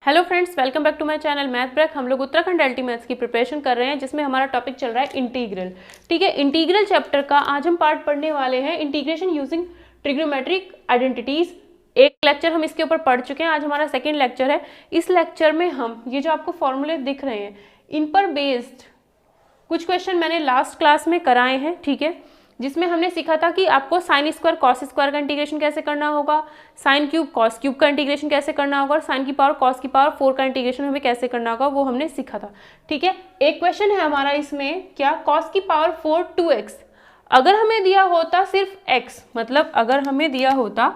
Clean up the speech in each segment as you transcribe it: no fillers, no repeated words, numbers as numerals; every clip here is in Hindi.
Hello friends, welcome back to my channel math break. हम लोग उत्तराखंड एलटी मैथ्स की प्रिपरेशन कर रहे हैं, जिसमें हमारा टॉपिक चल रहा है इंटीग्रल। ठीक है, इंटीग्रल चैप्टर का आज हम पार्ट पढ़ने वाले हैं, इंटीग्रेशन यूजिंग ट्रिग्नोमेट्रिक आइडेंटिटीज। एक लेक्चर हम इसके ऊपर पढ़ चुके हैं, आज हमारा सेकेंड लेक्चर है। इस लेक्चर में हम ये जो आपको फॉर्मूले दिख रहे हैं, इन पर बेस्ड कुछ क्वेश्चन मैंने लास्ट क्लास में कराए हैं। ठीक है, जिसमें हमने सीखा था कि आपको साइन स्क्वायर कॉस स्क्वायर का इंटीग्रेशन कैसे करना होगा, साइन क्यूब कॉस क्यूब का इंटीग्रेशन कैसे करना होगा, और साइन की पावर कॉस की पावर 4 का इंटीग्रेशन हमें कैसे करना होगा, वो हमने सीखा था। ठीक है, एक क्वेश्चन है हमारा इसमें, क्या कॉस की पावर 4 2x, अगर हमें दिया होता सिर्फ x, मतलब अगर हमें दिया होता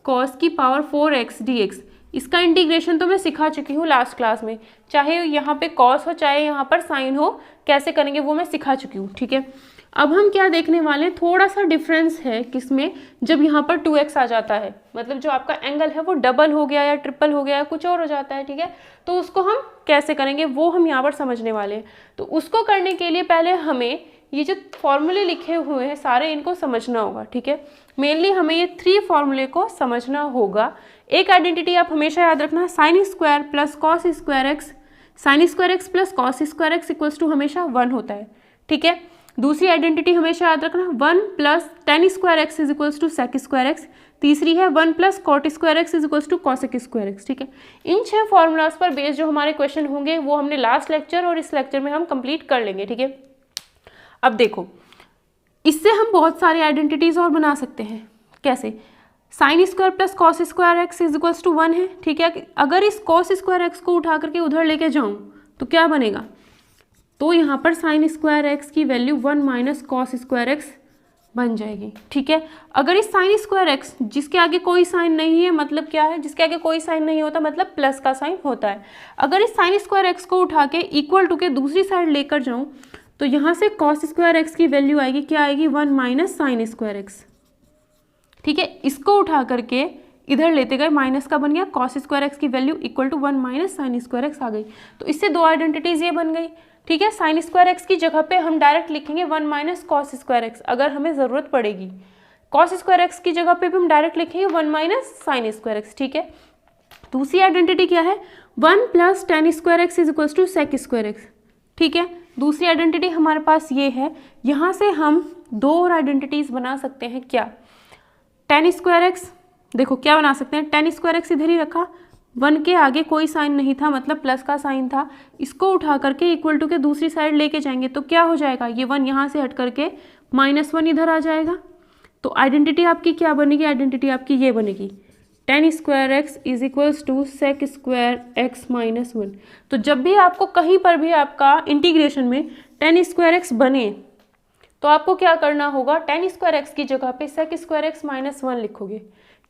कॉस की पावर 4x dx, इसका इंटीग्रेशन तो मैं सिखा चुकी हूँ लास्ट क्लास में। चाहे यहाँ पे कॉस हो चाहे यहाँ पर साइन हो, कैसे करेंगे वो मैं सिखा चुकी हूँ। ठीक है, अब हम क्या देखने वाले हैं, थोड़ा सा डिफरेंस है किसमें, जब यहाँ पर 2x आ जाता है, मतलब जो आपका एंगल है वो डबल हो गया या ट्रिपल हो गया या कुछ और हो जाता है। ठीक है, तो उसको हम कैसे करेंगे वो हम यहाँ पर समझने वाले हैं। तो उसको करने के लिए पहले हमें ये जो फॉर्मूले लिखे हुए हैं सारे, इनको समझना होगा। ठीक है, मेनली हमें ये 3 फॉर्मूले को समझना होगा। एक आइडेंटिटी आप हमेशा याद रखना, sine square plus cos square x, sine square x plus cos square x equals to हमेशा 1 होता है। ठीक है, दूसरी आइडेंटिटी हमेशा याद रखना, 1 plus tan square x is equals to sec square x. तीसरी है 1 plus cot square x is equals to cosec square x. ठीक है, इन 6 फॉर्मूलाज पर बेस्ड जो हमारे क्वेश्चन होंगे वो हमने लास्ट लेक्चर और इस लेक्चर में हम कंप्लीट कर लेंगे। ठीक है, अब देखो, इससे हम बहुत सारी आइडेंटिटीज और बना सकते हैं। कैसे? Sine square plus cos square x is equals to 1 है। ठीक है, अगर इस कॉस स्क्वायर एक्स को उठा करके उधर लेके जाऊं तो क्या बनेगा, तो यहाँ पर साइन स्क्वायर एक्स की value 1 minus cos square x बन जाएगी। ठीक है, अगर इस साइन स्क्वायर एक्स जिसके आगे कोई साइन नहीं है, मतलब क्या है, जिसके आगे कोई साइन नहीं होता मतलब प्लस का साइन होता है, अगर इस साइन स्क्वायर एक्स को उठा के इक्वल टू के दूसरी साइड लेकर जाऊं तो यहाँ से कॉस स्क्वायर एक्स की वैल्यू आएगी, क्या आएगी, 1 माइनस साइन स्क्वायर एक्स। ठीक है, इसको उठा करके इधर लेते गए, माइनस का बन गया, कॉस स्क्वायर एक्स की value equal to 1 minus sine square x आ गई। तो इससे 2 आइडेंटिटीज ये बन गई। ठीक है, साइन स्क्वायर एक्स की जगह पे हम डायरेक्ट लिखेंगे 1 माइनस कॉस स्क्वायर एक्स, अगर हमें ज़रूरत पड़ेगी। कॉस स्क्वायर एक्स की जगह पे भी हम डायरेक्ट लिखेंगे 1 माइनस साइन स्क्वायर एक्स। ठीक है, दूसरी आइडेंटिटी क्या है, 1 plus tan square x is equals to sec square x. ठीक है, दूसरी आइडेंटिटी हमारे पास ये है। यहाँ से हम 2 और आइडेंटिटीज बना सकते हैं। क्या? टेन स्क्वायर एक्स, देखो क्या बना सकते हैं, टेन स्क्वायर एक्स इधर ही रखा, 1 के आगे कोई साइन नहीं था, मतलब प्लस का साइन था, इसको उठा करके इक्वल टू के दूसरी साइड लेके जाएंगे तो क्या हो जाएगा, ये 1 यहाँ से हट करके -1 इधर आ जाएगा। तो आइडेंटिटी आपकी क्या बनेगी, आइडेंटिटी आपकी ये बनेगी, tan square x is equals to sec square x minus 1। तो जब भी आपको कहीं पर भी आपका इंटीग्रेशन में टेन स्क्वायर एक्स बने तो आपको क्या करना होगा, टेन स्क्वायर एक्स की जगह पे सेक स्क्वायर एक्स माइनस 1 लिखोगे।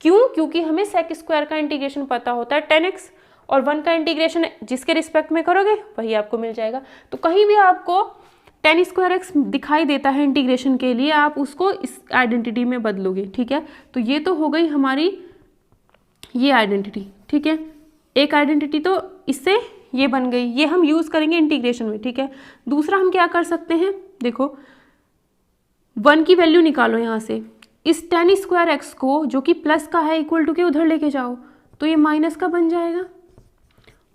क्यों? क्योंकि हमें सेक स्क्वायर का इंटीग्रेशन पता होता है 10x, और 1 का इंटीग्रेशन जिसके रिस्पेक्ट में करोगे वही आपको मिल जाएगा। तो कहीं भी आपको टेन स्क्वायर एक्स दिखाई देता है इंटीग्रेशन के लिए, आप उसको इस आइडेंटिटी में बदलोगे। ठीक है, तो ये तो हो गई हमारी ये आइडेंटिटी। ठीक है, एक आइडेंटिटी तो इससे ये बन गई, ये हम यूज़ करेंगे इंटीग्रेशन में। ठीक है, दूसरा हम क्या कर सकते हैं, देखो 1 की वैल्यू निकालो यहाँ से, इस टेन स्क्वायर एक्स को जो कि प्लस का है इक्वल टू के उधर लेके जाओ तो ये माइनस का बन जाएगा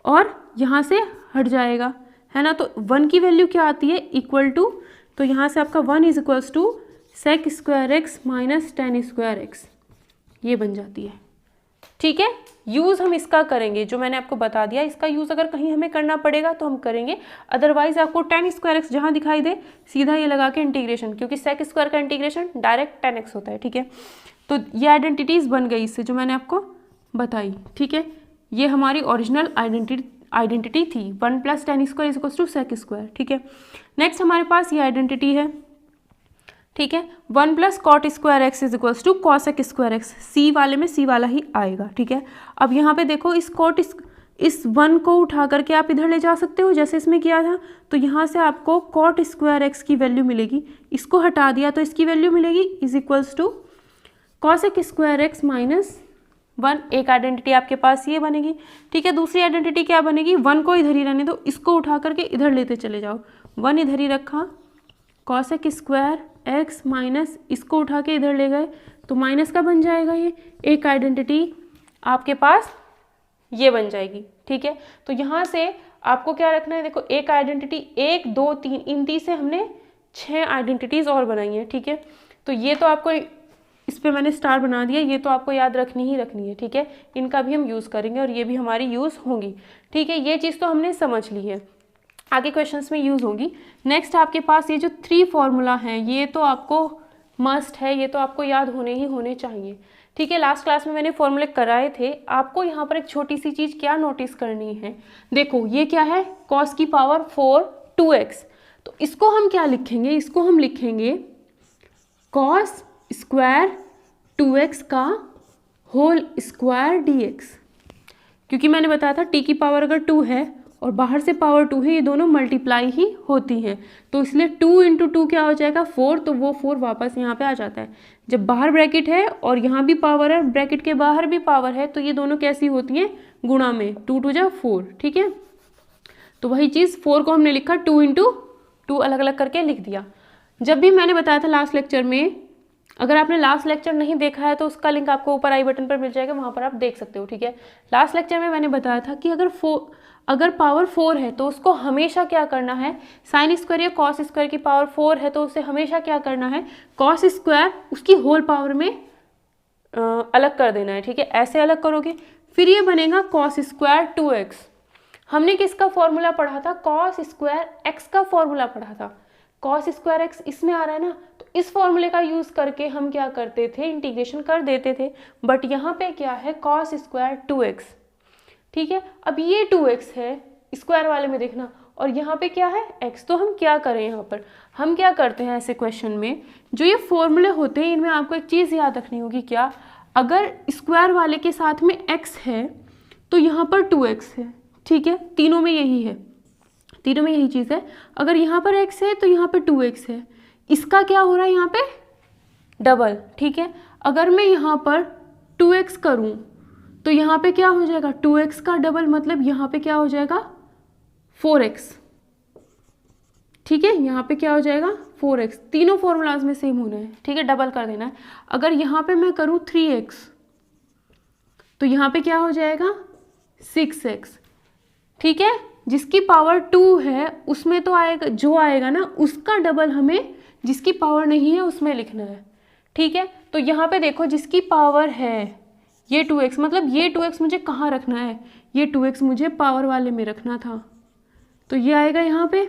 और यहाँ से हट जाएगा, है ना। तो 1 की वैल्यू क्या आती है, इक्वल टू, तो यहाँ से आपका 1 is equals to sec square x minus tan square x, ये बन जाती है। ठीक है, यूज़ हम इसका करेंगे, जो मैंने आपको बता दिया, इसका यूज़ अगर कहीं हमें करना पड़ेगा तो हम करेंगे, अदरवाइज आपको टेन स्क्वायर एक्स जहाँ दिखाई दे सीधा ये लगा के इंटीग्रेशन, क्योंकि सेक स्क्वायर का इंटीग्रेशन डायरेक्ट 10x होता है। ठीक है, तो ये आइडेंटिटीज़ बन गई इससे जो मैंने आपको बताई। ठीक है, ये हमारी ओरिजिनल आइडेंटिटी थी, 1 plus tan square is equals to sec square. ठीक है, नेक्स्ट हमारे पास ये आइडेंटिटी है। ठीक है, 1 plus cot square x is equals to cosec square x, c वाले में सी वाला ही आएगा। ठीक है, अब यहाँ पे देखो, इस 1 को उठा करके आप इधर ले जा सकते हो जैसे इसमें किया था, तो यहाँ से आपको कॉट स्क्वायर एक्स की वैल्यू मिलेगी, इसको हटा दिया तो इसकी वैल्यू मिलेगी is equals to cosec square x minus 1। एक आइडेंटिटी आपके पास ये बनेगी। ठीक है, दूसरी आइडेंटिटी क्या बनेगी, 1 को इधर ही रहने दो, इसको उठा करके इधर लेते चले जाओ, 1 इधर ही रखा, कॉसेक स्क्वायर एक्स माइनस, इसको उठा के इधर ले गए तो माइनस का बन जाएगा ये। एक आइडेंटिटी आपके पास ये बन जाएगी। ठीक है। तो यहाँ से आपको क्या रखना है, देखो एक आइडेंटिटी, 1 2 3, इन 3 से हमने 6 आइडेंटिटीज़ और बनाई हैं, ठीक है। तो ये तो आपको, इस पर मैंने स्टार बना दिया, ये तो आपको याद रखनी ही रखनी है, ठीक है। इनका भी हम यूज़ करेंगे और ये भी हमारी यूज़ होंगी, ठीक है। ये चीज़ तो हमने समझ ली है, आगे क्वेश्चंस में यूज़ होगी। नेक्स्ट आपके पास ये जो 3 फॉर्मूला हैं, ये तो आपको मस्ट है, ये तो आपको याद होने ही होने चाहिए, ठीक है। लास्ट क्लास में मैंने फॉर्मूले कराए थे। आपको यहाँ पर एक छोटी सी चीज़ क्या नोटिस करनी है, देखो ये क्या है, कॉस की पावर 4 2x। तो इसको हम क्या लिखेंगे, इसको हम लिखेंगे कॉस स्क्वायर 2x का होल स्क्वायर dx, क्योंकि मैंने बताया था t की पावर अगर 2 है और बाहर से पावर 2 है, ये दोनों मल्टीप्लाई ही होती हैं, तो इसलिए 2 इंटू 2 क्या हो जाएगा 4, तो वो 4 वापस यहाँ पे आ जाता है। जब बाहर ब्रैकेट है और यहाँ भी पावर है, ब्रैकेट के बाहर भी पावर है, तो ये दोनों कैसी होती हैं, गुणा में, 2 2 जा 4, ठीक है। तो वही चीज़ 4 को हमने लिखा 2 इंटू 2 अलग अलग करके लिख दिया। जब भी मैंने बताया था लास्ट लेक्चर में, अगर आपने लास्ट लेक्चर नहीं देखा है तो उसका लिंक आपको ऊपर आई बटन पर मिल जाएगा, वहाँ पर आप देख सकते हो, ठीक है। लास्ट लेक्चर में मैंने बताया था कि अगर पावर 4 है तो उसको हमेशा क्या करना है, साइन स्क्वायर या कॉस स्क्वायर की पावर 4 है तो उसे हमेशा क्या करना है, कॉस स्क्वायर उसकी होल पावर में अलग कर देना है, ठीक है। ऐसे अलग करोगे, फिर ये बनेगा कॉस स्क्वायर 2x। हमने किसका फॉर्मूला पढ़ा था, कॉस स्क्वायर x का फॉर्मूला पढ़ा था। कॉस स्क्वायर x इसमें आ रहा है ना, तो इस फॉर्मूले का यूज़ करके हम क्या करते थे, इंटीग्रेशन कर देते थे। बट यहाँ पे क्या है, कॉस स्क्वायर 2x, ठीक है। अब ये 2x है स्क्वायर वाले में देखना, और यहाँ पे क्या है x। तो हम क्या करें, यहाँ पर हम क्या करते हैं ऐसे क्वेश्चन में, जो ये फॉर्मूले होते हैं इनमें आपको एक चीज़ याद रखनी होगी, क्या, अगर स्क्वायर वाले के साथ में x है तो यहाँ पर 2x है, ठीक है। तीनों में यही है, तीनों में यही चीज़ है। अगर यहाँ पर x है तो यहाँ पे 2x है, इसका क्या हो रहा है यहाँ पे डबल, ठीक है। अगर मैं यहाँ पर 2x करूँ तो यहाँ पे क्या हो जाएगा, 2x का डबल, मतलब यहाँ पे क्या हो जाएगा 4x, ठीक है। यहाँ पे क्या हो जाएगा 4x, तीनों फॉर्मूलाज में सेम होना है, ठीक है, डबल कर देना है। अगर यहाँ पे मैं करूँ 3x तो यहाँ पे क्या हो जाएगा 6x, ठीक है। जिसकी पावर 2 है उसमें तो आएगा, जो आएगा ना उसका डबल हमें जिसकी पावर नहीं है उसमें लिखना है, ठीक है। तो यहाँ पे देखो जिसकी पावर है ये 2x, मतलब ये 2x मुझे कहाँ रखना है, ये 2x मुझे पावर वाले में रखना था, तो ये आएगा यहाँ पे,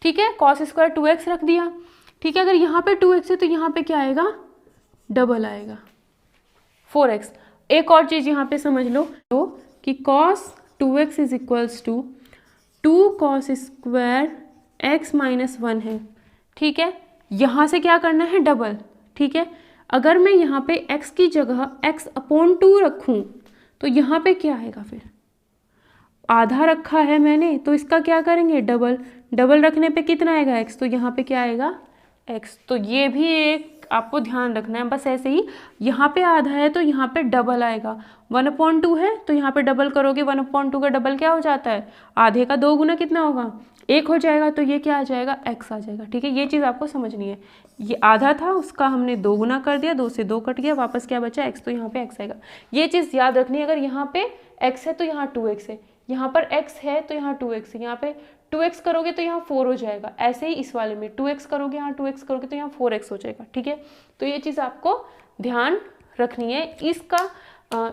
ठीक है। कॉस स्क्वायर 2x रख दिया, ठीक है। अगर यहाँ पे 2x है तो यहाँ पे क्या आएगा, डबल आएगा 4x। एक और चीज़ यहाँ पे समझ लो तो कि cos 2x is equals to 2 cos square x minus 1 है, ठीक है। यहाँ से क्या करना है डबल, ठीक है। अगर मैं यहाँ पे x की जगह x अपॉन 2 रखूँ तो यहाँ पे क्या आएगा, फिर आधा रखा है मैंने तो इसका क्या करेंगे डबल, डबल रखने पे कितना आएगा x, तो यहाँ पे क्या आएगा x। तो ये भी एक आपको ध्यान रखना है, बस ऐसे ही यहाँ पे आधा है तो यहाँ पे डबल आएगा, 1/2 है तो यहाँ पे डबल करोगे, 1/2 का डबल क्या हो जाता है, आधे का 2 गुना कितना होगा 1 हो जाएगा, तो ये क्या आ जाएगा x आ जाएगा, ठीक है। ये चीज़ आपको समझनी है, ये आधा था उसका हमने 2 गुना कर दिया, 2 से 2 कट गया, वापस क्या बचा x, तो यहाँ पे x आएगा। ये चीज़ याद रखनी है, अगर यहाँ पे x है तो यहाँ 2x है, यहाँ पर x है तो यहाँ 2x है, यहाँ पे 2x करोगे तो यहाँ 4 हो जाएगा। ऐसे ही इस वाले में 2x करोगे, यहाँ 2x करोगे तो यहाँ 4x हो जाएगा, ठीक है। तो ये चीज़ आपको ध्यान रखनी है।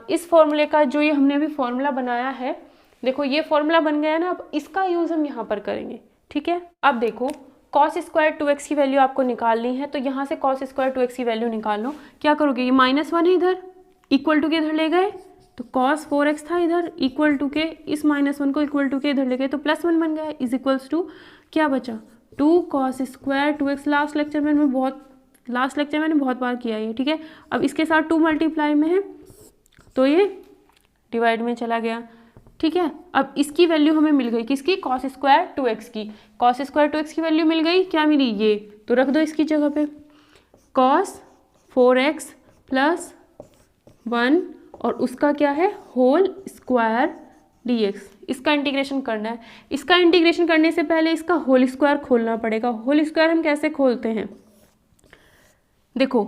इस फॉर्मूले का जो ये हमने अभी फॉर्मूला बनाया है, देखो ये फॉर्मूला बन गया ना, अब इसका यूज़ हम यहाँ पर करेंगे, ठीक है। अब देखो कॉस स्क्वायर 2x की वैल्यू आपको निकालनी है, तो यहाँ से कॉस स्क्वायर 2x की वैल्यू निकाल लो। क्या करोगे, ये -1 है इधर, इक्वल टू के इधर ले गए तो cos 4x था इधर, इक्वल टू के इस -1 को इक्वल टू के इधर ले गए तो +1 बन गया, इज इक्वल्स टू क्या बचा 2 cos square 2x। Last lecture में मैंने बहुत बार किया ये, ठीक है। अब इसके साथ 2 मल्टीप्लाई में है तो ये डिवाइड में चला गया, ठीक है। अब इसकी वैल्यू हमें मिल गई किसकी, cos स्क्वायर 2x की। cos स्क्वायर 2x की वैल्यू मिल गई, क्या मिली ये, तो रख दो इसकी जगह पे cos 4x + 1 और उसका क्या है होल स्क्वायर dx। इसका इंटीग्रेशन करना है। इसका इंटीग्रेशन करने से पहले इसका होल स्क्वायर खोलना पड़ेगा। होल स्क्वायर हम कैसे खोलते हैं, देखो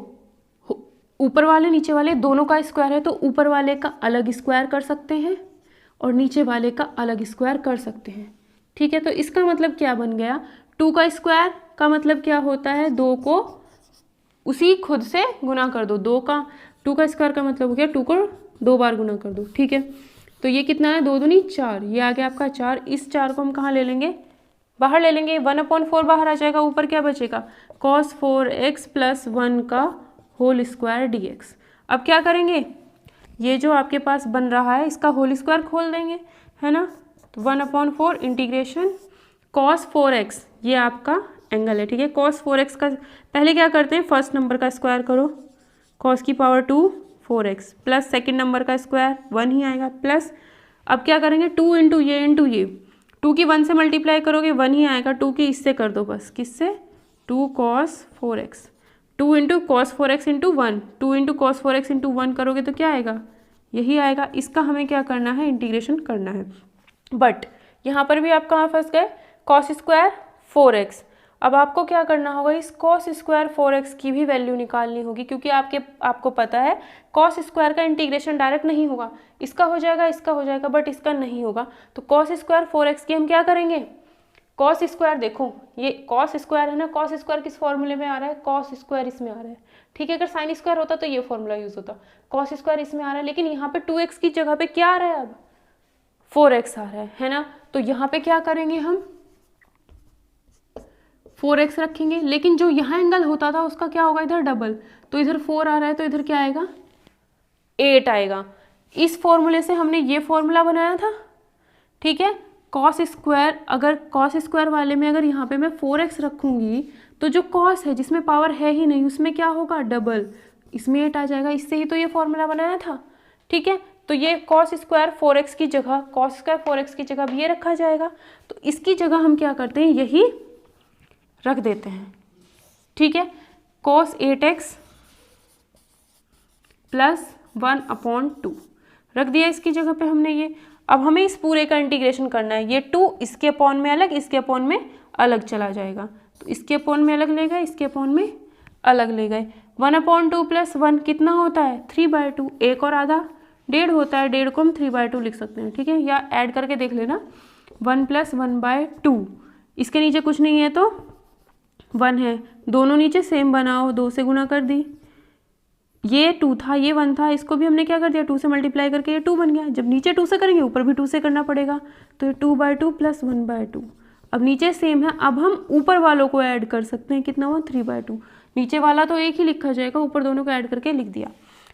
ऊपर वाले नीचे वाले दोनों का स्क्वायर है तो ऊपर वाले का अलग स्क्वायर कर सकते हैं और नीचे वाले का अलग स्क्वायर कर सकते हैं। ठीक है, तो इसका मतलब क्या बन गया, 2 का स्क्वायर का मतलब क्या होता है, 2 को उसी खुद से गुना कर दो। 2 का स्क्वायर का मतलब हो गया 2 को 2 बार गुना कर दो। ठीक है, तो ये कितना है, 2 दूनी 4, ये आ गया आपका 4। इस 4 को हम कहाँ ले लेंगे, बाहर ले लेंगे। 1/4 बाहर आ जाएगा, ऊपर क्या बचेगा, cos 4x + 1 का होल स्क्वायर dx। अब क्या करेंगे, ये जो आपके पास बन रहा है इसका होल स्क्वायर खोल देंगे, है ना। तो 1/4 इंटीग्रेशन cos 4x, ये आपका एंगल है। ठीक है, cos 4x का पहले क्या करते हैं, फर्स्ट नंबर का स्क्वायर करो, cos की power 2 4x plus second number का स्क्वायर 1 ही आएगा, प्लस अब क्या करेंगे 2 इंटू ये 2 की 1 से मल्टीप्लाई करोगे 1 ही आएगा, 2 की इससे कर दो बस, किससे, 2 cos 4x, 2 into cos 4x into 1, 2 into cos 4x into 1 करोगे तो क्या आएगा, यही आएगा। इसका हमें क्या करना है, इंटीग्रेशन करना है। बट यहाँ पर भी आप कहाँ फंस गए, cos स्क्वायर 4x। अब आपको क्या करना होगा, इस cos स्क्वायर 4x की भी वैल्यू निकालनी होगी, क्योंकि आपको पता है cos स्क्वायर का इंटीग्रेशन डायरेक्ट नहीं होगा, इसका हो जाएगा बट इसका नहीं होगा। तो cos स्क्वायर 4x की हम क्या करेंगे, cos स्क्वायर, देखो ये cos स्क्वायर है ना, cos स्क्वायर किस फॉर्मूले में आ रहा है, cos स्क्वायर इसमें आ रहा है। ठीक है, अगर साइन स्क्वायर होता तो ये फॉर्मूला यूज होता, cos स्क्वायर इसमें आ रहा है, लेकिन यहाँ पे 2x की जगह पे क्या आ रहा है, अब 4x आ रहा है ना। तो यहाँ पे क्या करेंगे, हम 4x रखेंगे, लेकिन जो यहाँ एंगल होता था उसका क्या होगा, इधर डबल, तो इधर 4 आ रहा है तो इधर क्या आएगा, 8 आएगा। इस फॉर्मूले से हमने ये फॉर्मूला बनाया था। ठीक है, cos स्क्वायर, अगर cos स्क्वायर वाले में अगर यहाँ पे मैं 4x रखूँगी तो जो cos है जिसमें पावर है ही नहीं उसमें क्या होगा, डबल, इसमें 8 आ जाएगा, इससे ही तो ये फॉर्मूला बनाया था। ठीक है, तो ये cos स्क्वायर 4x की जगह, cos स्क्वायर 4x की जगह भी ये रखा जाएगा, तो इसकी जगह हम क्या करते हैं, यही रख देते हैं। ठीक है, cos 8x + 1/2 रख दिया इसकी जगह पे हमने ये। अब हमें इस पूरे का इंटीग्रेशन करना है, ये 2 इसके अपॉन में अलग, इसके अपॉन में अलग चला जाएगा, तो इसके अपॉन में अलग ले गए, इसके अपॉन में अलग ले गए। 1/2 + 1 कितना होता है, 3/2, 1 और आधा 1.5 होता है, 1.5 को हम 3/2 लिख सकते हैं। ठीक है, या ऐड करके देख लेना, 1 + 1/2, इसके नीचे कुछ नहीं है तो 1 है, दोनों नीचे सेम बनाओ, 2 से गुना कर दी, ये 2 था ये 1 था, इसको भी हमने क्या कर दिया, 2 से मल्टीप्लाई करके ये 2 बन गया। जब नीचे 2 से करेंगे ऊपर भी 2 से करना पड़ेगा, तो ये 2/2 + 1/2। अब नीचे सेम है, अब हम ऊपर वालों को ऐड कर सकते हैं, कितना हुआ, 3/2, नीचे वाला तो एक ही लिखा जाएगा, ऊपर दोनों को ऐड करके लिख दिया।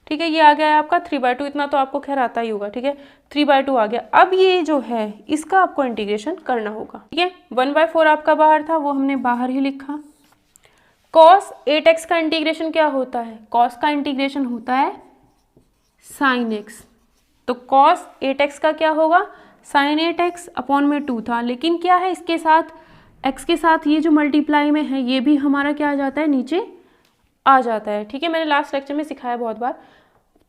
ठीक है, ये आ गया है आपका 3/2, इतना तो आपको खैर आता ही होगा। ठीक है, 3/2 आ गया। अब ये जो है इसका आपको इंटीग्रेशन करना होगा। ठीक है, 1/4 आपका बाहर था, वो हमने बाहर ही लिखा। cos 8x का इंटीग्रेशन क्या होता है, cos का इंटीग्रेशन होता है sin x, तो cos 8x का क्या होगा, sin 8x अपॉन में 2 था, लेकिन क्या है इसके साथ x के साथ ये जो मल्टीप्लाई में है ये भी हमारा क्या आ जाता है, नीचे आ जाता है। ठीक है, मैंने लास्ट लेक्चर में सिखाया बहुत बार।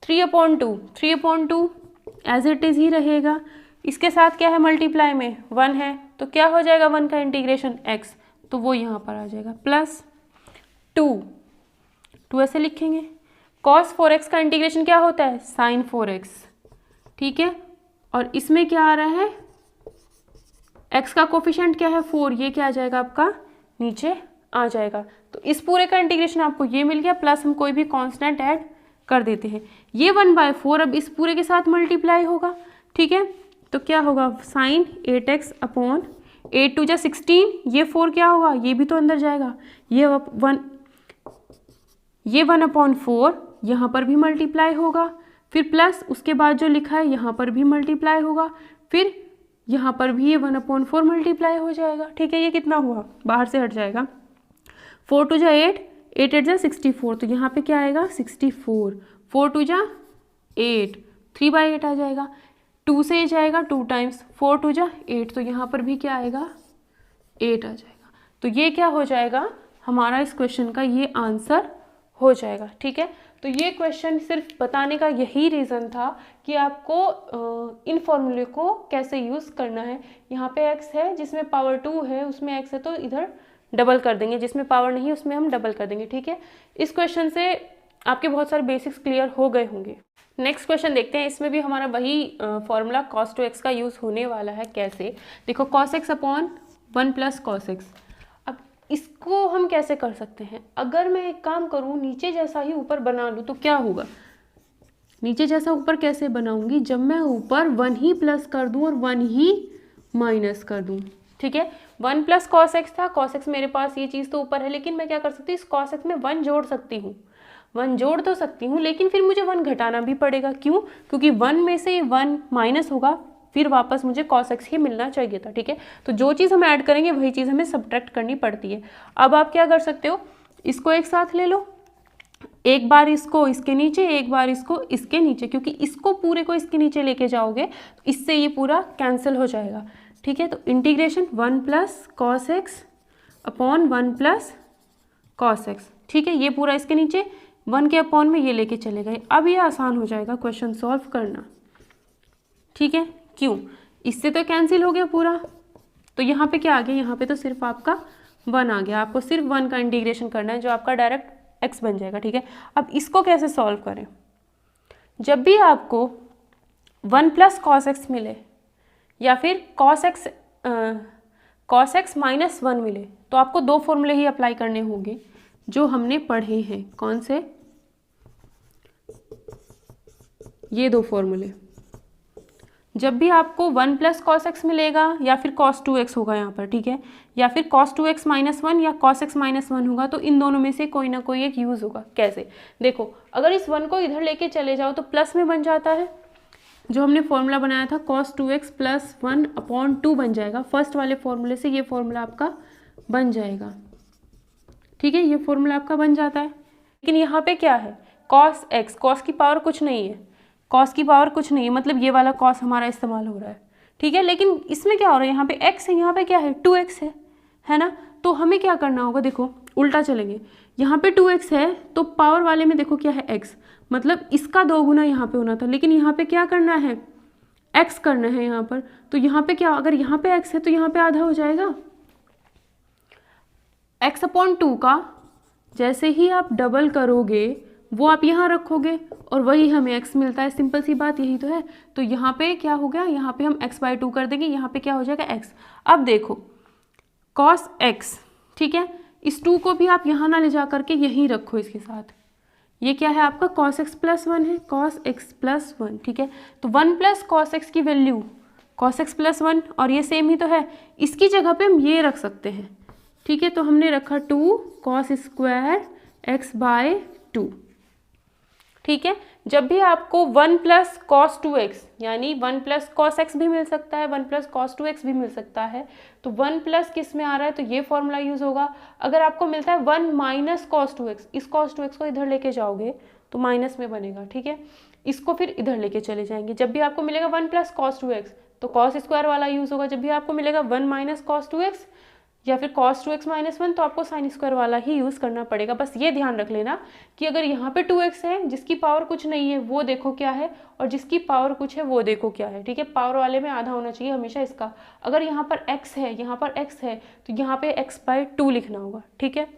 3/2 एज इट इज़ ही रहेगा, इसके साथ क्या है मल्टीप्लाई में 1 है, तो क्या हो जाएगा 1 का इंटीग्रेशन x, तो वो यहाँ पर आ जाएगा, प्लस 2 ऐसे लिखेंगे। cos 4x का इंटीग्रेशन क्या होता है, sin 4x। ठीक है, और इसमें क्या आ रहा है, x का कोफिशिएंट क्या है 4, ये क्या आ जाएगा आपका नीचे आ जाएगा। तो इस पूरे का इंटीग्रेशन आपको ये मिल गया, प्लस हम कोई भी कांस्टेंट ऐड कर देते हैं। ये 1/4 अब इस पूरे के साथ मल्टीप्लाई होगा। ठीक है, तो क्या होगा, sin 8x अपॉन 8 × 16, ये 4 क्या होगा, ये भी तो अंदर जाएगा, ये 1/4 यहाँ पर भी मल्टीप्लाई होगा, फिर प्लस उसके बाद जो लिखा है यहाँ पर भी मल्टीप्लाई होगा, फिर यहाँ पर भी ये 1/4 मल्टीप्लाई हो जाएगा। ठीक है, ये कितना हुआ, बाहर से हट जाएगा, 4 × 8, 8 × 8 64, तो यहाँ पे क्या आएगा 64, 4 × 8, 3/8 आ जाएगा, 2 से ये जाएगा 2 टाइम्स, 4 × 8, तो यहाँ पर भी क्या आएगा 8 आ जाएगा। तो ये क्या हो जाएगा, हमारा इस क्वेश्चन का ये आंसर हो जाएगा। ठीक है, तो ये क्वेश्चन सिर्फ बताने का यही रीज़न था कि आपको इन फॉर्मूले को कैसे यूज़ करना है। यहाँ पे x है जिसमें पावर 2 है, उसमें x है तो इधर डबल कर देंगे, जिसमें पावर नहीं है उसमें हम डबल कर देंगे। ठीक है, इस क्वेश्चन से आपके बहुत सारे बेसिक्स क्लियर हो गए होंगे। नेक्स्ट क्वेश्चन देखते हैं, इसमें भी हमारा वही फॉर्मूला cos 2x का यूज़ होने वाला है। कैसे, देखो cos x upon 1 plus cos x। अब इसको हम कैसे कर सकते हैं, अगर मैं एक काम करूँ नीचे जैसा ही ऊपर बना लूँ तो क्या होगा, नीचे जैसा ऊपर कैसे बनाऊंगी, जब मैं ऊपर 1 ही प्लस कर दूँ और 1 ही माइनस कर दूँ। ठीक है, 1 प्लस cos x था, cos x मेरे पास ये चीज़ तो ऊपर है, लेकिन मैं क्या कर सकती हूँ, इस cos x में 1 जोड़ सकती हूँ, 1 जोड़ तो सकती हूँ, लेकिन फिर मुझे 1 घटाना भी पड़ेगा। क्यों, क्योंकि 1 में से 1 माइनस होगा, फिर वापस मुझे cos x ही मिलना चाहिए था। ठीक है, तो जो चीज़ हम ऐड करेंगे वही चीज़ हमें सब्ट्रैक्ट करनी पड़ती है। अब आप क्या कर सकते हो, इसको एक साथ ले लो, एक बार इसको इसके नीचे, एक बार इसको इसके नीचे, क्योंकि इसको पूरे को इसके नीचे लेके जाओगे तो इससे ये पूरा कैंसिल हो जाएगा। ठीक है, तो integration 1 plus cos x upon 1 plus cos x। ठीक है, ये पूरा इसके नीचे 1 के अपॉन में ये लेके चले गए। अब ये आसान हो जाएगा क्वेश्चन सॉल्व करना। ठीक है, क्यों, इससे तो कैंसिल हो गया पूरा, तो यहाँ पे क्या आ गया, यहाँ पे तो सिर्फ आपका 1 आ गया, आपको सिर्फ 1 का इंटीग्रेशन करना है जो आपका डायरेक्ट x बन जाएगा। ठीक है, अब इसको कैसे सॉल्व करें, जब भी आपको 1 प्लस cos x मिले या फिर cos x माइनस 1 मिले, तो आपको 2 फॉर्मूले ही अप्लाई करने होंगे जो हमने पढ़े हैं। कौन से, ये 2 फॉर्मूले। जब भी आपको 1 प्लस cos x मिलेगा या फिर cos 2x होगा यहाँ पर, ठीक है, या फिर cos 2x माइनस 1 या cos x माइनस 1 होगा, तो इन दोनों में से कोई ना कोई एक यूज़ होगा। कैसे, देखो अगर इस 1 को इधर लेके चले जाओ तो प्लस में बन जाता है, जो हमने फॉर्मूला बनाया था cos 2x प्लस 1 अपॉन 2 बन जाएगा। फर्स्ट वाले फॉर्मूले से ये फॉर्मूला आपका बन जाएगा। ठीक है, ये फॉर्मूला आपका बन जाता है, लेकिन यहाँ पे क्या है, cos x, cos की पावर कुछ नहीं है, cos की पावर कुछ नहीं है, मतलब ये वाला cos हमारा इस्तेमाल हो रहा है। ठीक है, लेकिन इसमें क्या हो रहा है, यहाँ पे x है, यहाँ पे क्या है 2x है ना, तो हमें क्या करना होगा, देखो उल्टा चलेंगे, यहाँ पे 2x है तो पावर वाले में देखो क्या है x, मतलब इसका 2 गुना यहाँ पे होना था, लेकिन यहाँ पे क्या करना है, x करना है यहाँ पर, तो यहाँ पे क्या, अगर यहाँ पे x है तो यहाँ पे आधा हो जाएगा। x अपॉन 2 का जैसे ही आप डबल करोगे वो आप यहाँ रखोगे और वही हमें x मिलता है, सिंपल सी बात यही तो है। तो यहाँ पे क्या हो गया, यहाँ पे हम x/2 कर देंगे, यहाँ पे क्या हो जाएगा x। अब देखो cos x, ठीक है, इस 2 को भी आप यहाँ ना ले जा करके यहीं रखो इसके साथ, ये क्या है आपका cos x प्लस 1 है, cos x प्लस 1। ठीक है, तो 1 प्लस cos x की वैल्यू cos x प्लस 1, और ये सेम ही तो है, इसकी जगह पे हम ये रख सकते हैं। ठीक है, तो हमने रखा 2 cos स्क्वायर x/2। ठीक है, जब भी आपको 1 प्लस cos 2x यानी 1 प्लस cos x भी मिल सकता है, 1 प्लस cos 2x भी मिल सकता है, तो 1 प्लस किस में आ रहा है, तो ये फॉर्मूला यूज़ होगा। अगर आपको मिलता है 1 माइनस cos 2x, इस cos 2x को इधर लेके जाओगे तो माइनस में बनेगा। ठीक है, इसको फिर इधर लेके चले जाएंगे। जब भी आपको मिलेगा 1 प्लस cos 2x तो cos स्क्वायर वाला यूज़ होगा। जब भी आपको मिलेगा 1 माइनस cos 2x या फिर cos 2x माइनस 1 तो आपको साइन स्क्वायर वाला ही यूज़ करना पड़ेगा। बस ये ध्यान रख लेना कि अगर यहाँ पे 2x है, जिसकी पावर कुछ नहीं है वो देखो क्या है, और जिसकी पावर कुछ है वो देखो क्या है। ठीक है, पावर वाले में आधा होना चाहिए हमेशा इसका। अगर यहाँ पर x है, यहाँ पर x है, तो यहाँ पे x/2 लिखना होगा। ठीक है,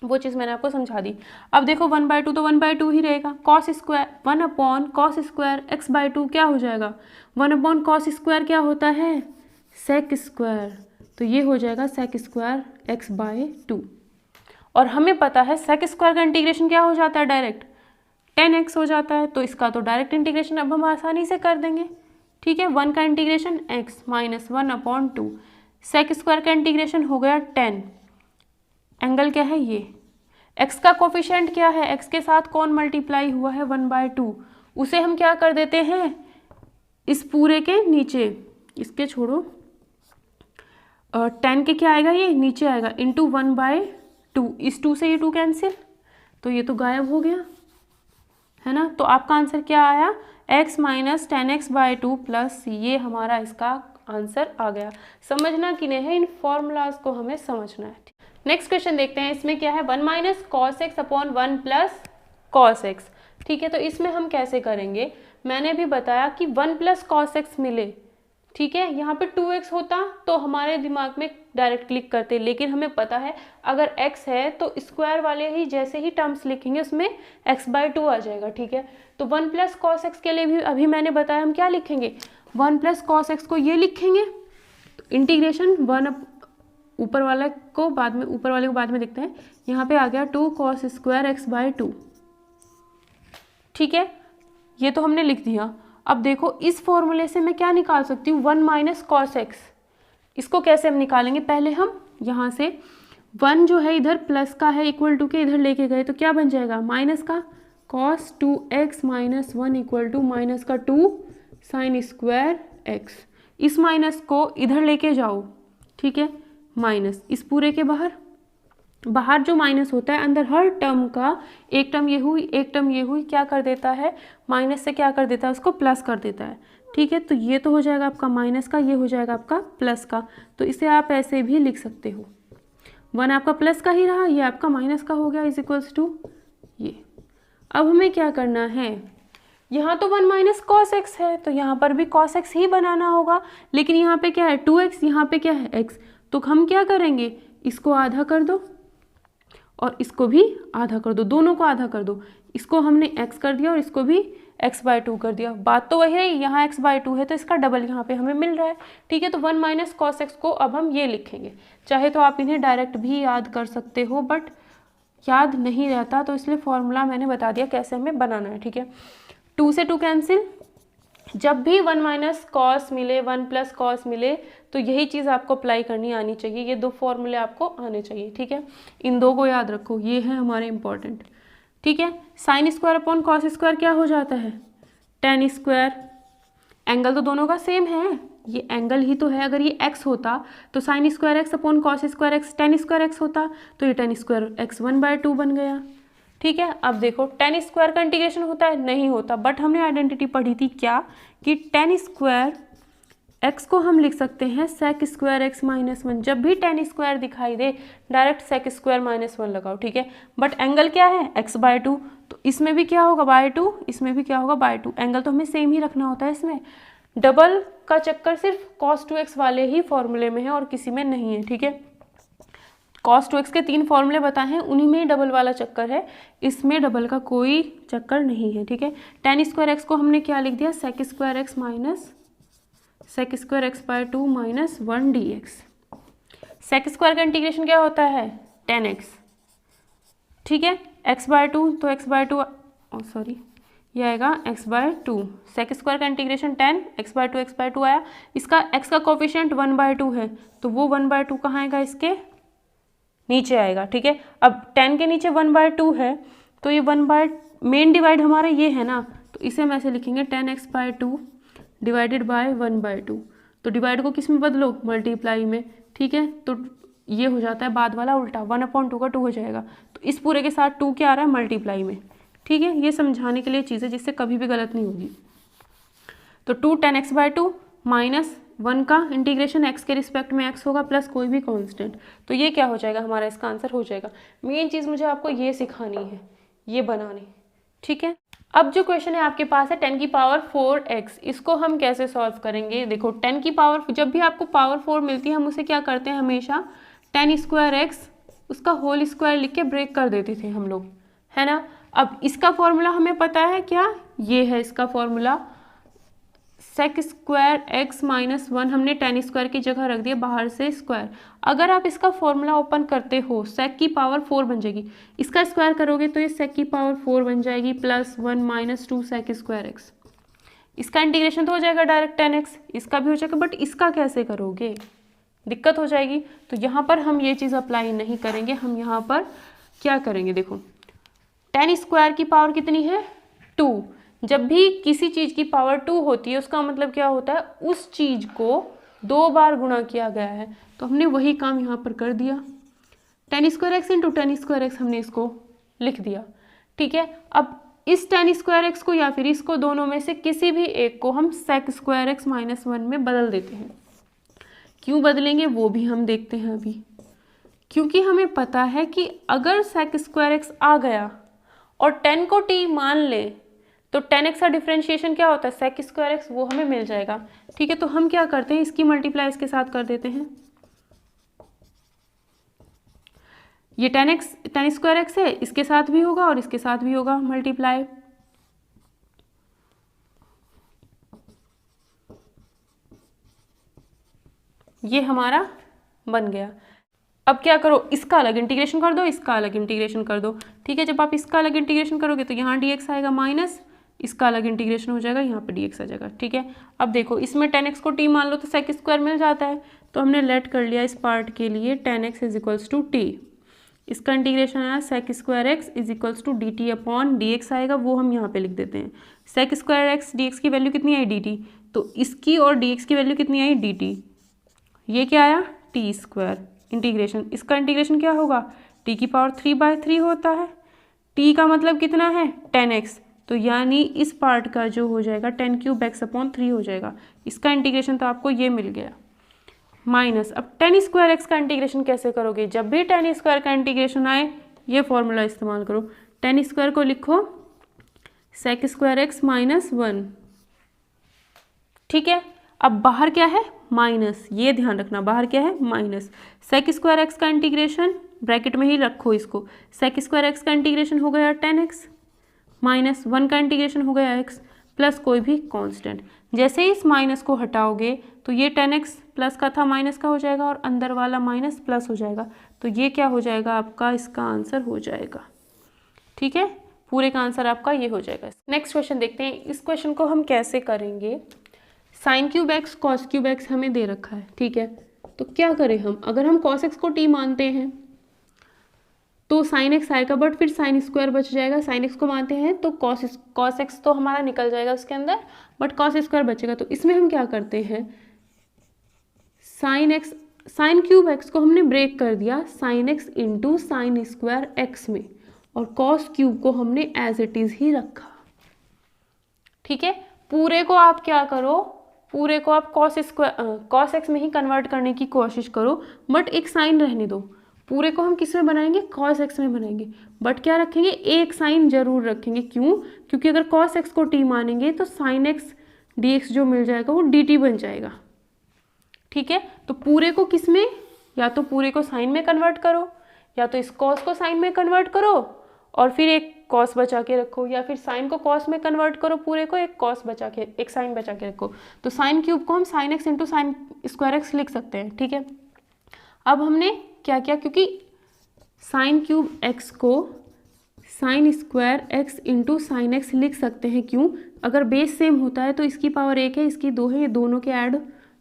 वो चीज़ मैंने आपको समझा दी। अब देखो 1/2 तो 1/2 ही रहेगा, cos square 1 upon cos square x/2 क्या हो जाएगा, 1 अपॉन cos स्क्वायर क्या होता है, sec स्क्वायर, तो ये हो जाएगा sec स्क्वायर x/2। और हमें पता है sec स्क्वायर का इंटीग्रेशन क्या हो जाता है, डायरेक्ट 10x हो जाता है, तो इसका तो डायरेक्ट इंटीग्रेशन अब हम आसानी से कर देंगे। ठीक है, 1 का integration x minus 1 upon 2, sec square का इंटीग्रेशन हो गया 10, एंगल क्या है ये, x का कोफिशिएंट क्या है, x के साथ कौन मल्टीप्लाई हुआ है 1/2, उसे हम क्या कर देते हैं इस पूरे के नीचे, इसके छोड़ो 10 के क्या आएगा, ये नीचे आएगा इंटू 1/2, इस 2 से ये 2 कैंसिल, तो ये तो गायब हो गया है ना। तो आपका आंसर क्या आया, x माइनस 10x/2 प्लस, ये हमारा इसका आंसर आ गया। समझना कि नहीं है, इन फॉर्मूलाज को हमें समझना है। नेक्स्ट क्वेश्चन देखते हैं, इसमें क्या है 1 minus cos x upon 1 plus cos x। ठीक है, तो इसमें हम कैसे करेंगे, मैंने भी बताया कि 1 प्लस cos x मिले ठीक है, यहाँ पे 2x होता तो हमारे दिमाग में डायरेक्ट क्लिक करते, लेकिन हमें पता है अगर x है तो स्क्वायर वाले ही जैसे ही टर्म्स लिखेंगे उसमें x/2 आ जाएगा। ठीक है, तो 1 प्लस कॉस एक्स के लिए भी अभी मैंने बताया हम क्या लिखेंगे, 1 प्लस कॉस एक्स को ये लिखेंगे। तो इंटीग्रेशन 1 ऊपर वाले को बाद में देखते हैं। यहाँ पे आ गया 2 cos स्क्वायर x/2। ठीक है, ये तो हमने लिख दिया। अब देखो इस फॉर्मूले से मैं क्या निकाल सकती हूँ, 1 माइनस कॉस एक्स। इसको कैसे हम निकालेंगे, पहले हम यहाँ से 1 जो है इधर प्लस का है इक्वल टू के इधर लेके गए तो क्या बन जाएगा, माइनस का cos 2x minus 1 equal to minus का 2 साइन स्क्वायर x। इस माइनस को इधर लेके जाओ, ठीक है, माइनस इस पूरे के बाहर जो माइनस होता है अंदर हर टर्म का, एक टर्म ये हुई एक टर्म ये हुई, क्या कर देता है माइनस से क्या कर देता है उसको प्लस कर देता है। ठीक है, तो ये तो हो जाएगा आपका माइनस का, ये हो जाएगा आपका प्लस का। तो इसे आप ऐसे भी लिख सकते हो, 1 आपका प्लस का ही रहा, ये आपका माइनस का हो गया इज इक्वल्स टू ये। अब हमें क्या करना है, यहाँ तो 1 माइनस कॉस एक्स है तो यहाँ पर भी कॉस एक्स ही बनाना होगा, लेकिन यहाँ पे क्या है 2x, यहाँ पे क्या है x। तो हम क्या करेंगे, इसको आधा कर दो और इसको भी आधा कर दो, दोनों को आधा कर दो। इसको हमने x कर दिया और इसको भी x/2 कर दिया। बात तो वही है, यहाँ x/2 है तो इसका डबल यहाँ पे हमें मिल रहा है। ठीक है, तो 1 माइनस कॉस एक्स को अब हम ये लिखेंगे। चाहे तो आप इन्हें डायरेक्ट भी याद कर सकते हो, बट याद नहीं रहता तो इसलिए फॉर्मूला मैंने बता दिया कैसे हमें बनाना है। ठीक है, 2 से 2 कैंसिल, जब भी 1 माइनस कॉस मिले 1 प्लस कॉस मिले तो यही चीज़ आपको अप्लाई करनी आनी चाहिए, ये 2 फॉर्मूले आपको आने चाहिए। ठीक है, इन 2 को याद रखो, ये है हमारे इंपॉर्टेंट। ठीक है, sine square upon cos square क्या हो जाता है, टेन स्क्वायर। एंगल तो दोनों का सेम है, ये एंगल ही तो है। अगर ये x होता तो sign square x upon cos square x ten square x होता, तो ये टेन स्क्वायर एक्स 1/2 बन गया। ठीक है, अब देखो टेन स्क्वायर का इंटीग्रेशन होता है, नहीं होता, बट हमने आइडेंटिटी पढ़ी थी क्या कि टेन स्क्वायर एक्स को हम लिख सकते हैं सेक स्क्वायर एक्स माइनस 1। जब भी टेन स्क्वायर दिखाई दे डायरेक्ट सेक स्क्वायर माइनस 1 लगाओ। ठीक है, बट एंगल क्या है x/2, तो इसमें भी क्या होगा /2, इसमें भी क्या होगा /2। एंगल तो हमें सेम ही रखना होता है, इसमें डबल का चक्कर सिर्फ cos 2x वाले ही फॉर्मूले में है और किसी में नहीं है। ठीक है, cos 2x के 3 फॉर्मूले बताए हैं, उन्हीं में ही डबल वाला चक्कर है, इसमें डबल का कोई चक्कर नहीं है। ठीक है, टेन स्क्वायर एक्स को हमने क्या लिख दिया, sec square x minus sec square x/2 minus 1 dx। Sec square का इंटीग्रेशन क्या होता है 10x। ठीक है, x/2 तो x/2 सॉरी ये आएगा x/2। सेक स्क्वायर का इंटीग्रेशन 10 x/2 आया। इसका x का कोफिशिएंट 1/2 है तो वो 1/2 कहाँ आएगा, इसके नीचे आएगा। ठीक है, अब 10 के नीचे 1/2 है तो ये मेन डिवाइड हमारा ये है ना, तो इसे हम ऐसे लिखेंगे 10x/2 डिवाइडेड बाय 1/2। तो डिवाइड को किस में बदलो, मल्टीप्लाई में। ठीक है, तो ये हो जाता है बाद वाला उल्टा, 1/2 का 2 हो जाएगा। तो इस पूरे के साथ 2 क्या आ रहा है, मल्टीप्लाई में। ठीक है, ये समझाने के लिए चीज़ है जिससे कभी भी गलत नहीं होगी। तो 2 10x/2 माइनस 1 का इंटीग्रेशन x के रिस्पेक्ट में x होगा प्लस कोई भी कांस्टेंट, तो ये क्या हो जाएगा हमारा, इसका आंसर हो जाएगा। मेन चीज़ मुझे आपको ये सिखानी है, ये बनानी। ठीक है, अब जो क्वेश्चन है आपके पास है 10 की पावर 4x, इसको हम कैसे सॉल्व करेंगे। देखो 10 की पावर, जब भी आपको पावर 4 मिलती है हम उसे क्या करते हैं, हमेशा 10 स्क्वायर एक्स उसका होल स्क्वायर लिख के ब्रेक कर देते थे हम लोग, है ना। अब इसका फॉर्मूला हमें पता है क्या, ये है इसका formula, sec square x minus 1 हमने 10 स्क्वायर की जगह रख दिया, बाहर से स्क्वायर। अगर आप इसका फॉर्मूला ओपन करते हो सेक की पावर 4 बन जाएगी, इसका स्क्वायर करोगे तो ये सेक की पावर 4 बन जाएगी plus 1 minus 2 sec square x. इसका इंटीग्रेशन तो हो जाएगा डायरेक्ट 10x, इसका भी हो जाएगा, बट इसका कैसे करोगे, दिक्कत हो जाएगी। तो यहाँ पर हम ये चीज़ अप्लाई नहीं करेंगे, हम यहाँ पर क्या करेंगे, देखो 10 स्क्वायर की पावर कितनी है 2। जब भी किसी चीज़ की पावर 2 होती है उसका मतलब क्या होता है, उस चीज़ को 2 बार गुणा किया गया है। तो हमने वही काम यहाँ पर कर दिया, 10 square x into 10 square x हमने इसको लिख दिया। ठीक है, अब इस 10 स्क्वायर एक्स को या फिर इसको, दोनों में से किसी भी एक को हम सेक स्क्वायर एक्स माइनस 1 में बदल देते हैं। क्यों बदलेंगे वो भी हम देखते हैं अभी, क्योंकि हमें पता है कि अगर सेक स्क्वायर एक्स आ गया और 10 को t मान ले तो tan x का डिफरेंशिएशन क्या होता है, sec स्क्वायर x, वो हमें मिल जाएगा। ठीक है, तो हम क्या करते हैं, इसकी मल्टीप्लाई इसके साथ कर देते हैं। ये tan स्क्वायर x है, इसके साथ भी होगा और इसके साथ भी होगा मल्टीप्लाई। ये हमारा बन गया। अब क्या करो, इसका अलग इंटीग्रेशन कर दो, इसका अलग इंटीग्रेशन कर दो। ठीक है, जब आप इसका अलग इंटीग्रेशन करोगे तो यहाँ dx आएगा माइनस, इसका अलग इंटीग्रेशन हो जाएगा, यहाँ पे dx आ जाएगा। ठीक है, अब देखो इसमें tan x को t मान लो तो sec स्क्वायर मिल जाता है, तो हमने लेट कर लिया इस पार्ट के लिए tan x is equals to t। इसका इंटीग्रेशन आया sec square x is equals to dt upon dx आएगा, वो हम यहाँ पे लिख देते हैं। sec स्क्वायर x dx की वैल्यू कितनी आई dt, तो इसकी और dx की वैल्यू कितनी आई dt। ये क्या आया t स्क्वायर इंटीग्रेशन, इसका इंटीग्रेशन क्या होगा, t की पावर 3/3 होता है। t का मतलब कितना है 10x, तो यानी इस पार्ट का जो हो जाएगा 10³ x/3 हो जाएगा। इसका इंटीग्रेशन तो आपको ये मिल गया माइनस। अब tan स्क्वायर x का इंटीग्रेशन कैसे करोगे, जब भी tan स्क्वायर का इंटीग्रेशन आए ये फॉर्मूला इस्तेमाल करो। tan स्क्वायर को लिखो sec स्क्वायर x माइनस 1। ठीक है, अब बाहर क्या है माइनस, ये ध्यान रखना बाहर क्या है माइनस। sec स्क्वायर x का इंटीग्रेशन ब्रैकेट में ही रखो इसको, sec स्क्वायर x का इंटीग्रेशन हो गया 10x माइनस 1 का इंटीग्रेशन हो गया x प्लस कोई भी कांस्टेंट। जैसे ही इस माइनस को हटाओगे तो ये 10x प्लस का था माइनस का हो जाएगा और अंदर वाला माइनस प्लस हो जाएगा, तो ये क्या हो जाएगा आपका, इसका आंसर हो जाएगा। ठीक है, पूरे का आंसर आपका ये हो जाएगा। नेक्स्ट क्वेश्चन देखते हैं, इस क्वेश्चन को हम कैसे करेंगे। sin³ x cos³ x हमें दे रखा है। ठीक है, तो क्या करें हम, अगर हम cos x को t मानते हैं तो sin x आएगा, बट फिर sin स्क्वायर बच जाएगा। sin x को मानते हैं तो cos x तो हमारा निकल जाएगा उसके अंदर, बट cos स्क्वायर बचेगा। तो इसमें हम क्या करते हैं, sin³ x को हमने ब्रेक कर दिया sin x into sin square x में, और cos³ को हमने एज इट इज ही रखा। ठीक है, पूरे को आप क्या करो, पूरे को आप cos x में ही कन्वर्ट करने की कोशिश करो, बट एक साइन रहने दो। पूरे को हम किस में बनाएंगे, cos x में बनाएंगे, बट क्या रखेंगे, एक साइन जरूर रखेंगे। क्यों, क्योंकि अगर cos x को t मानेंगे तो sin x dx जो मिल जाएगा वो dt बन जाएगा। ठीक है, तो पूरे को किस में, या तो पूरे को साइन में कन्वर्ट करो, या तो इस cos को साइन में कन्वर्ट करो और फिर एक cos बचा के रखो, या फिर साइन को cos में कन्वर्ट करो, पूरे को एक cos बचा के, एक साइन बचा के रखो। तो sin³ को हम sin x into sin square x लिख सकते हैं। ठीक है, अब हमने क्या किया, क्योंकि sin³ x को sin square x into sin x लिख सकते हैं। क्यों, अगर बेस सेम होता है तो इसकी पावर 1 है, इसकी 2 है, ये दोनों के ऐड,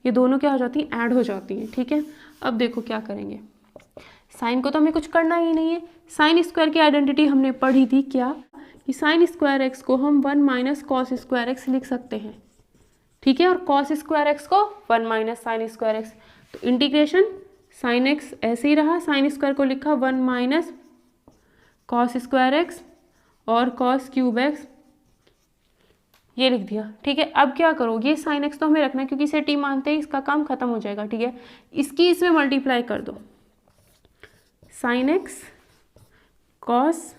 ये दोनों क्या हो जाती हैं, ऐड हो जाती हैं। ठीक है, अब देखो क्या करेंगे, साइन को तो हमें कुछ करना ही नहीं है। साइन स्क्वायर की आइडेंटिटी हमने पढ़ी थी क्या, कि साइन स्क्वायर एक्स को हम 1 माइनस कॉस स्क्वायर एक्स लिख सकते हैं। ठीक है, और कॉस स्क्वायर एक्स को 1 माइनस साइन स्क्वायर एक्स, तो इंटीग्रेशन साइन एक्स ऐसे ही रहा, साइन स्क्वायर को लिखा 1 माइनस कॉस स्क्वायर एक्स और cos³ x ये लिख दिया। ठीक है, अब क्या करो, ये साइन एक्स तो हमें रखना है क्योंकि इसे t मानते हैं, इसका काम खत्म हो जाएगा। ठीक है, इसकी इसमें मल्टीप्लाई कर दो, साइन एक्स कॉस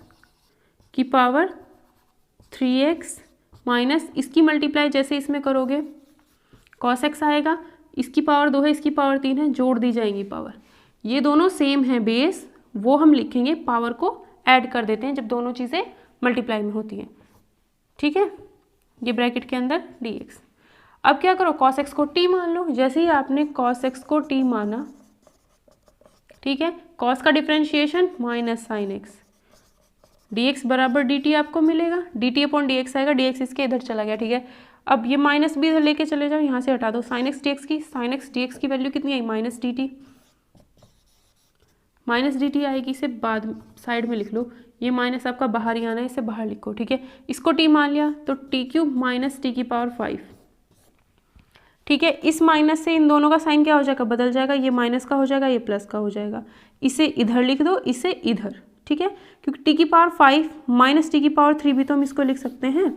की पावर 3x माइनस इसकी मल्टीप्लाई जैसे इसमें करोगे cos x आएगा, इसकी पावर 2 है, इसकी पावर 3 है, जोड़ दी जाएंगी पावर। ये दोनों सेम है बेस, वो हम लिखेंगे, पावर को ऐड कर देते हैं जब दोनों चीज़ें मल्टीप्लाई में होती हैं। ठीक है, ये ब्रैकेट के अंदर dx। अब क्या करो, cos x को t मान लो। जैसे ही आपने cos x को t माना, ठीक है, cos का differentiation minus sine x, dx बराबर dt आपको मिलेगा, dt अपॉन dx आएगा, dx इसके इधर चला गया। ठीक है, अब ये माइनस भी इधर लेके चले जाओ, यहाँ से हटा दो साइन एक्स dx की, साइन एक्स dx की वैल्यू कितनी आई, माइनस dt आएगी, इसे बाद साइड में लिख लो, ये माइनस आपका बाहर ही आना है, इसे बाहर लिखो। ठीक है, इसको t मान लिया तो t³ माइनस t की पावर 5। ठीक है, इस माइनस से इन दोनों का साइन क्या हो जाएगा, बदल जाएगा, ये माइनस का हो जाएगा, ये प्लस का हो जाएगा, इसे इधर लिख दो, इसे इधर। ठीक है, क्योंकि t की पावर 5 माइनस t की पावर 3 भी तो हम इसको लिख सकते हैं,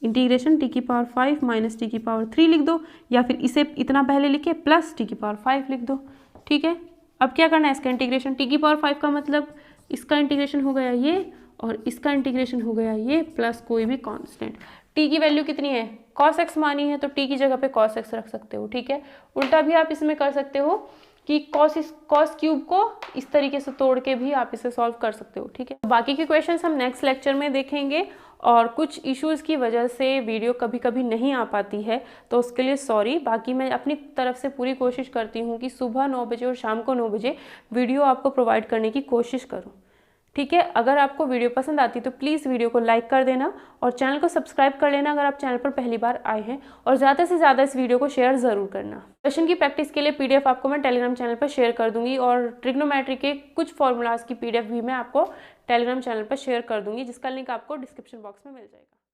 इंटीग्रेशन t की पावर 5 माइनस t की पावर 3 लिख दो, या फिर इसे इतना पहले लिखे प्लस t की पावर 5 लिख दो। ठीक है, अब क्या करना है, इसका इंटीग्रेशन, t की पावर 5 का मतलब इसका इंटीग्रेशन हो गया ये, और इसका इंटीग्रेशन हो गया ये, प्लस कोई भी कांस्टेंट। टी की वैल्यू कितनी है, cos x मानी है तो टी की जगह पे cos x रख सकते हो, ठीक है। उल्टा भी आप इसमें कर सकते हो कि cos क्यूब को इस तरीके से तोड़ के भी आप इसे सॉल्व कर सकते हो, ठीक है। बाकी के क्वेश्चंस हम नेक्स्ट लेक्चर में देखेंगे, और कुछ इश्यूज़ की वजह से वीडियो कभी कभी नहीं आ पाती है तो उसके लिए सॉरी। बाकी मैं अपनी तरफ से पूरी कोशिश करती हूँ कि सुबह 9 बजे और शाम को 9 बजे वीडियो आपको प्रोवाइड करने की कोशिश करूँ, ठीक है। अगर आपको वीडियो पसंद आती तो प्लीज़ वीडियो को लाइक कर देना और चैनल को सब्सक्राइब कर लेना अगर आप चैनल पर पहली बार आए हैं, और ज़्यादा से ज़्यादा इस वीडियो को शेयर ज़रूर करना। क्वेश्चन की प्रैक्टिस के लिए पीडीएफ आपको मैं टेलीग्राम चैनल पर शेयर कर दूंगी, और ट्रिग्नोमेट्री के कुछ फॉर्मूलाज की पीडीएफ भी मैं आपको टेलीग्राम चैनल पर शेयर कर दूंगी, जिसका लिंक आपको डिस्क्रिप्शन बॉक्स में मिल जाएगा।